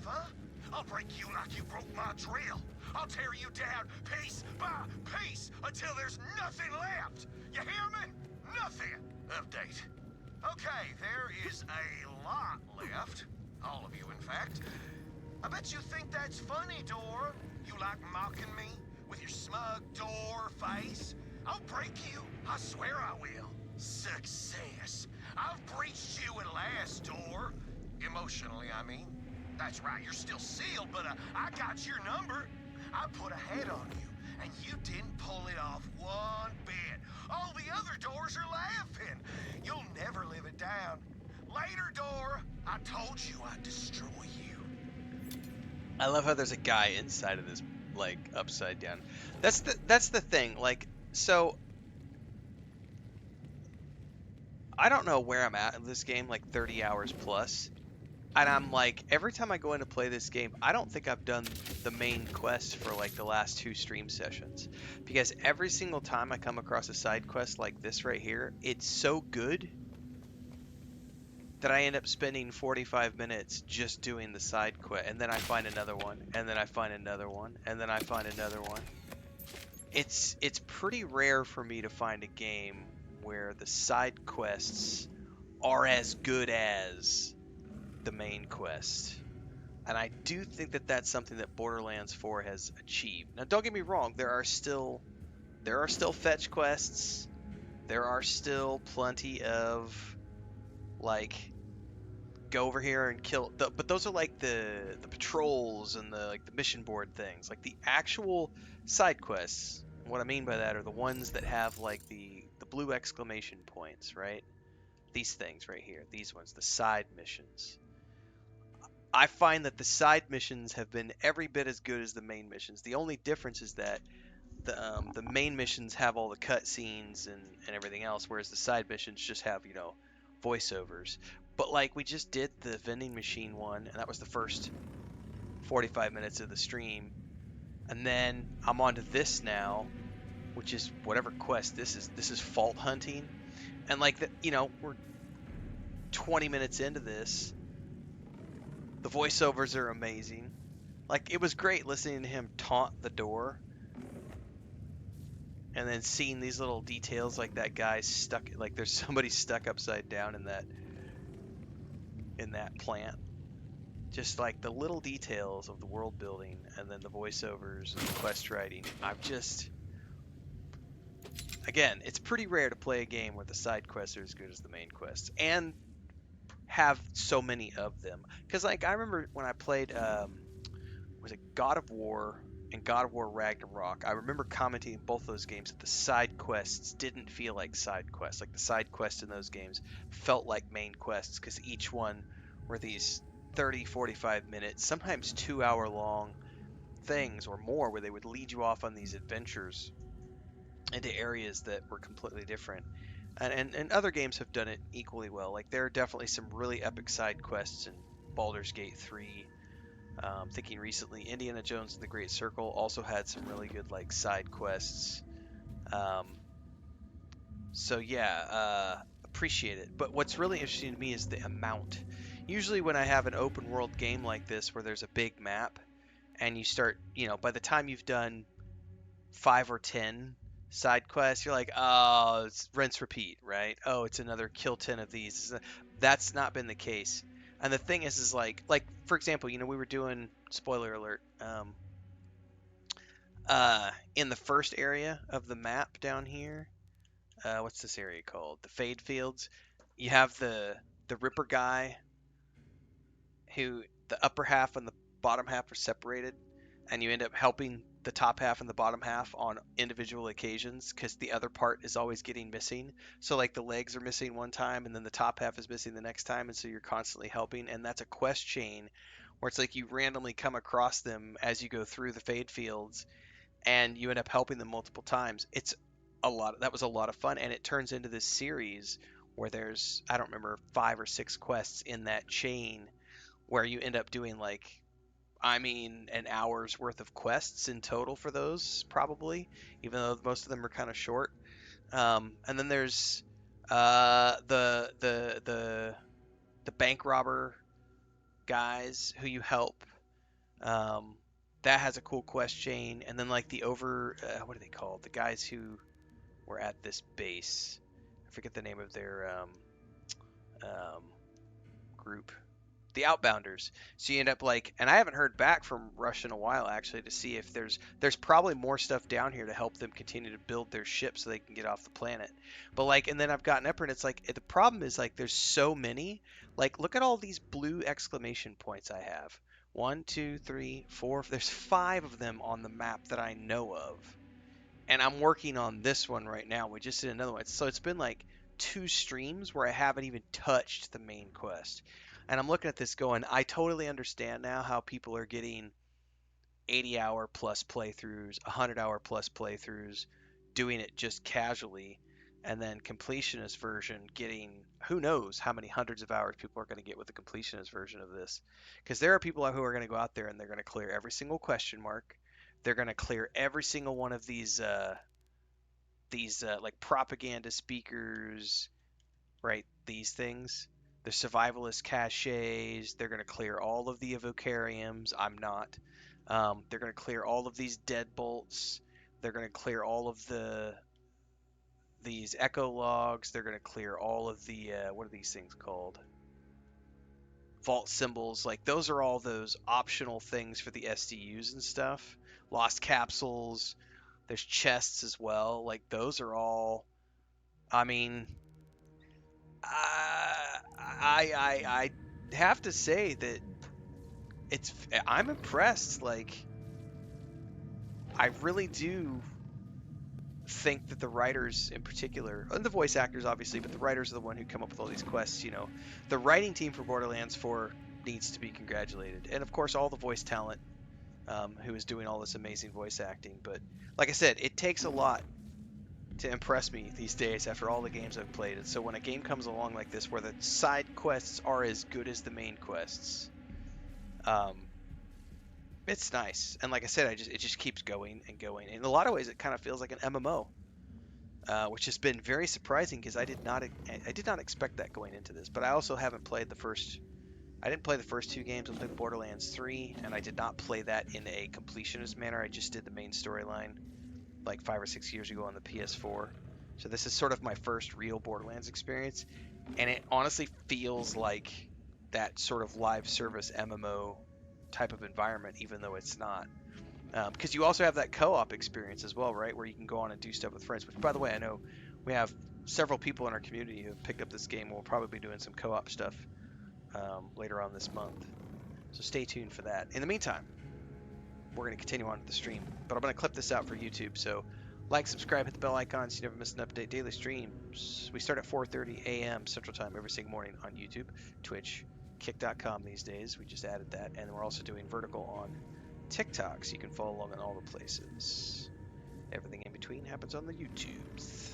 laugh, huh? I'll break you like you broke my drill. I'll tear you down piece by piece until there's nothing left. You hear me? Nothing. Update. Okay, there is a lot left. All of you, in fact. I bet you think that's funny, Door. You like mocking me with your smug door face? I'll break you. I swear I will. Success. I've breached you at last, Door. Emotionally, I mean. That's right, you're still sealed, but I got your number. I put a head on you, and you didn't pull it off one bit. All the other doors are laughing. You'll never live it down. Later, Door. I told you I'd destroy you. I love how there's a guy inside of this, like, upside down. That's the thing. Like, so I don't know where I'm at in this game, like 30 hours plus. And I'm like, every time I go in to play this game, I don't think I've done the main quest for like the last 2 stream sessions. Because every single time I come across a side quest like this right here, it's so good that I end up spending 45 minutes just doing the side quest. And then I find another one, and then I find another one, and then I find another one. It's pretty rare for me to find a game where the side quests are as good as the main quest. And I do think that that's something that Borderlands 4 has achieved. Now, don't get me wrong, there are still fetch quests. There are still plenty of like go over here and kill but those are like the patrols and the like the mission board things. Like the actual side quests, what I mean by that are the ones that have like the blue exclamation points, right? These things right here, these ones, the side missions. I find that the side missions have been every bit as good as the main missions. The only difference is that the main missions have all the cutscenes and everything else, whereas the side missions just have, you know, voiceovers. But like we just did the vending machine one, and that was the first 45 minutes of the stream. And then I'm on to this now, which is whatever quest this is. This is fault hunting. And like the, you know, we're 20 minutes into this. The voiceovers are amazing. Like, it was great listening to him taunt the door. And then seeing these little details, like that guy's stuck, like there's somebody stuck upside down in that plant. Just like the little details of the world building, and then the voiceovers and the quest writing. Again, it's pretty rare to play a game where the side quests are as good as the main quests, and have so many of them. Because like I remember when I played was it God of War and God of War Ragnarok, I remember commenting in both those games that the side quests didn't feel like side quests. Like the side quests in those games felt like main quests, because each one were these 30, 45 minutes, sometimes 2-hour long things or more, where they would lead you off on these adventures into areas that were completely different. And other games have done it equally well. Like there are definitely some really epic side quests in Baldur's Gate 3. Thinking recently, Indiana Jones and the Great Circle also had some really good like side quests. So yeah, appreciate it. But what's really interesting to me is the amount. Usually when I have an open world game like this where there's a big map and you start, you know, by the time you've done 5 or 10 side quests, you're like, oh, it's rinse repeat, right? Oh, it's another kill 10 of these. That's not been the case. And the thing is like for example, you know, we were doing, spoiler alert, in the first area of the map down here, what's this area called? The Fade Fields. You have the Ripper guy, who the upper half and the bottom half are separated, and you end up helping the top half and the bottom half on individual occasions, because the other part is always getting missing. So like the legs are missing one time, and then the top half is missing the next time, and so you're constantly helping. And that's a quest chain where it's like you randomly come across them as you go through the Fade Fields, and you end up helping them multiple times. That was a lot of fun, and it turns into this series where there's, I don't remember, 5 or 6 quests in that chain, where you end up doing like, I mean, an hour's worth of quests in total for those, probably, even though most of them are kind of short. And then there's the bank robber guys who you help. That has a cool quest chain, and then like the what are they called? The guys who were at this base. I forget the name of their um, group. The Outbounders. So you end up like, and I haven't heard back from Rush in a while actually to see if there's probably more stuff down here to help them continue to build their ship so they can get off the planet. But like, and then I've gotten up and it's like the problem is like there's so many. Like, look at all these blue exclamation points I have. 1, 2, 3, 4. There's 5 of them on the map that I know of, and I'm working on this one right now. We just did another one, so it's been like 2 streams where I haven't even touched the main quest. And I'm looking at this going, I totally understand now how people are getting 80-hour plus playthroughs, 100-hour plus playthroughs, doing it just casually, and then completionist version getting who knows how many hundreds of hours people are going to get with the completionist version of this. Because there are people who are going to go out there and they're going to clear every single question mark. They're going to clear every single one of these like propaganda speakers, right? These things. The survivalist caches. They're going to clear all of the evocariums. I'm not. They're going to clear all of these deadbolts. They're going to clear all of these echo logs. They're going to clear all of the what are these things called? Vault symbols. Like those are all those optional things for the SDUs and stuff. Lost capsules. There's chests as well. Like those are all. I mean, I have to say that I'm impressed. Like I really do think that the writers in particular, and the voice actors obviously, but the writers are the one who come up with all these quests. You know, the writing team for Borderlands 4 needs to be congratulated, and of course all the voice talent who is doing all this amazing voice acting. But like I said, it takes a lot to impress me these days after all the games I've played. And so when a game comes along like this where the side quests are as good as the main quests, it's nice. And like I said, it just keeps going and going. In a lot of ways, it kind of feels like an MMO, which has been very surprising because I did not expect that going into this. But I also haven't played the first. I didn't play the first 2 games. I played Borderlands 3, and I did not play that in a completionist manner. I just did the main storyline like 5 or 6 years ago on the PS4. So this is sort of my first real Borderlands experience, and it honestly feels like that sort of live service MMO type of environment, even though it's not. Because you also have that co-op experience as well, right? Where you can go on and do stuff with friends, which, by the way, I know we have several people in our community who have picked up this game and will probably be doing some co-op stuff later on this month. So stay tuned for that. In the meantime, we're going to continue on with the stream, but I'm going to clip this out for YouTube. So like, subscribe, hit the bell icon so you never miss an update. Daily streams. We start at 4:30 a.m. Central Time every single morning on YouTube, Twitch, Kick.com these days. We just added that. And we're also doing vertical on TikTok, so you can follow along in all the places. Everything in between happens on the YouTubes.